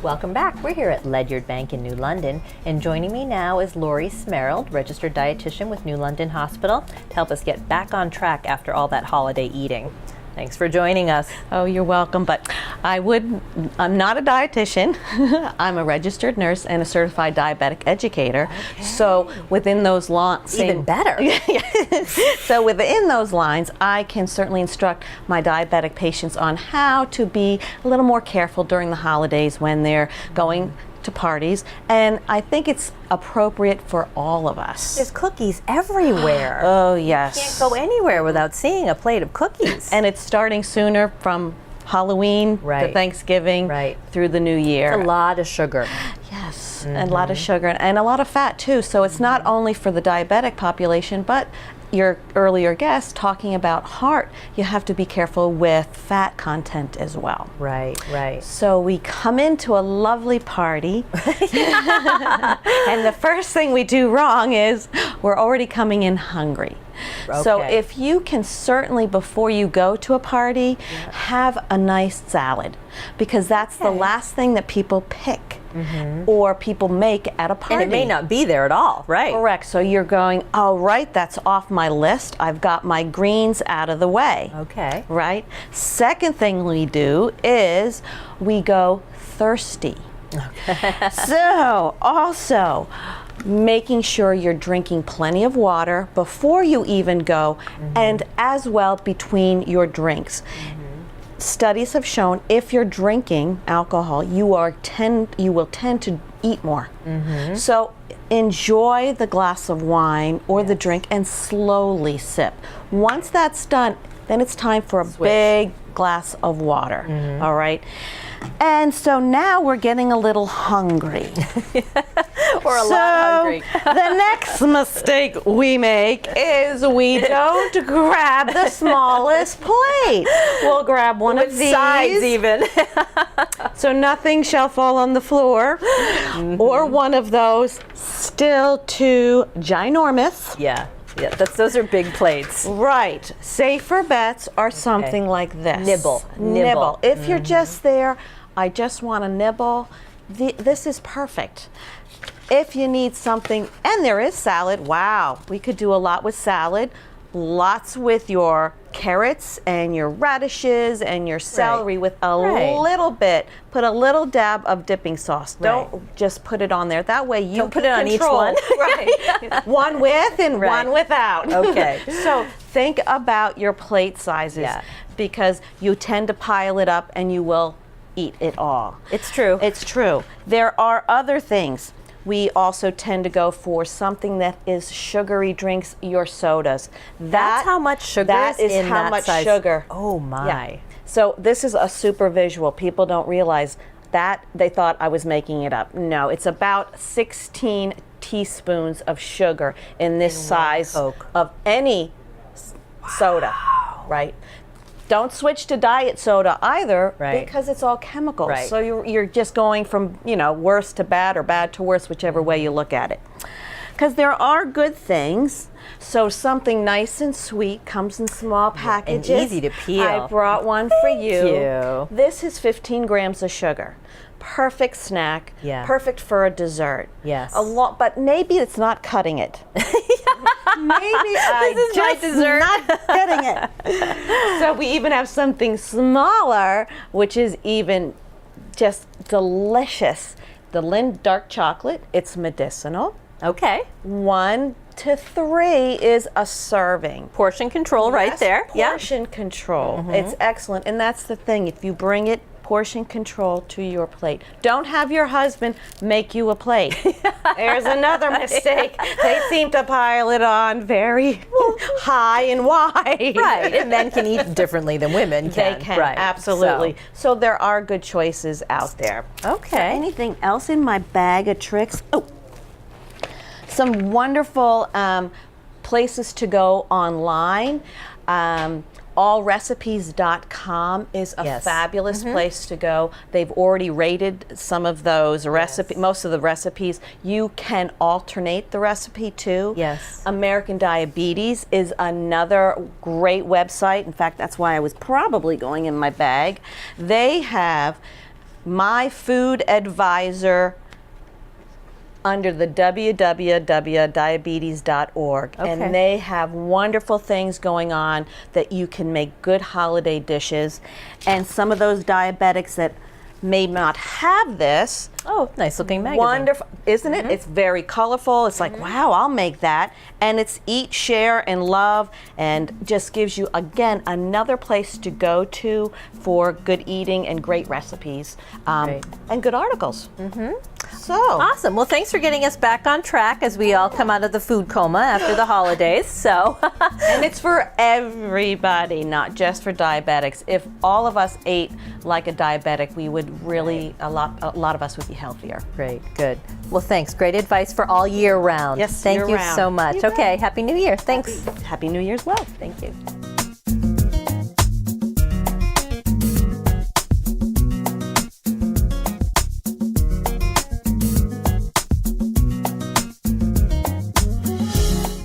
Welcome back. We're here at Ledyard Bank in New London, and joining me now is Lori Smerald, registered dietitian with New London Hospital, to help us get back on track after all that holiday eating. Thanks for joining us. Oh, you're welcome, but I'm not a dietitian. I'm a registered nurse and a certified diabetic educator. Okay. So within those lines, even better. So within those lines, I can certainly instruct my diabetic patients on how to be a little more careful during the holidays when they're going to parties, and I think it's appropriate for all of us. There's cookies everywhere. Oh, yes. You can't go anywhere without seeing a plate of cookies. And it's starting sooner from Halloween to Thanksgiving through the new year. It's a lot of sugar. Yes, and a lot of sugar and a lot of fat too. So it's not only for the diabetic population, but your earlier guest talking about heart, you have to be careful with fat content as well. Right, right. So we come into a lovely party, and the first thing we do wrong is we're already coming in hungry. Okay. So if you can certainly, before you go to a party, have a nice salad, because that's the last thing that people pick. Or people make at a party. And it may not be there at all, right? Correct. So you're going, all right, that's off my list. I've got my greens out of the way. Okay. Right? Second thing we do is we go thirsty. Okay. So also making sure you're drinking plenty of water before you even go, and as well between your drinks. Studies have shown if you're drinking alcohol, you will tend to eat more. So enjoy the glass of wine or the drink and slowly sip. Once that's done, then it's time for a big glass of water. All right. And so now we're getting a little hungry. Or a lot hungry. The next mistake we make is we don't grab the smallest plate. We'll grab one of these. Sides even. So nothing shall fall on the floor. Or one of those still too ginormous. Yeah, those are big plates. Right. Safer bets are something like this. Nibble. If you're just there, I just want to nibble, this is perfect. If you need something, and there is salad, wow, we could do a lot with salad. Lots with your carrots and your radishes and your celery with a little bit. Put a little dab of dipping sauce. Don't just put it on there. That way you don't put it on each one. Right. One with and one without. Okay. So think about your plate sizes because you tend to pile it up and you will eat it all. It's true. It's true. There are other things. We also tend to go for something that is sugary drinks, your sodas. That's how much sugar that is in how that much size. Sugar. Oh my. Yeah. So this is a super visual. People don't realize that. They thought I was making it up. No, it's about 16 teaspoons of sugar in this size of any soda, right? Don't switch to diet soda either, because it's all chemicals. So you're just going from, worse to bad or bad to worse, whichever way you look at it. Because there are good things. So something nice and sweet comes in small packages. And easy to peel. I brought one for you. Thank you. This is 15 grams of sugar. Perfect snack. Yeah. Perfect for a dessert. Yes. But maybe it's not cutting it. Maybe this is my dessert. Not getting it. So we even have something smaller, which is even just delicious. The Lindt dark chocolate. It's medicinal. Okay. 1 to 3 is a serving. Portion control right there. Portion control. It's excellent. And that's the thing. If you bring it, portion control to your plate. Don't have your husband make you a plate. There's another mistake. They seem to pile it on very high and wide. Right. And men can eat differently than women can. They can, absolutely. So there are good choices out there. Okay. Anything else in my bag of tricks? Oh. Some wonderful places to go online. allrecipes.com is a Yes. fabulous place to go. They've already rated some of those most of the recipes. You can alternate the recipe too. Yes. American Diabetes is another great website. In fact, that's why I was probably going in my bag. They have My Food Advisor under the www.diabetes.org. Okay. And they have wonderful things going on that you can make good holiday dishes. And some of those diabetics that may not have this, Oh, nice looking magazine. wonderful, isn't it? It's very colorful. It's like, wow, I'll make that. And it's eat, share, and love, and just gives you, again, another place to go to for good eating and great recipes Great. and good articles. So, Awesome. Well, thanks for getting us back on track as we all come out of the food coma after the holidays. So, and it's for everybody, not just for diabetics. If all of us ate like a diabetic, we would really, a lot of us would be healthier. great, good. Well, thanks. Great advice for all year round. Yes, Thank you year-round. so much. You bet. Okay, Happy New Year. Thanks. Happy New Year's well. Thank you.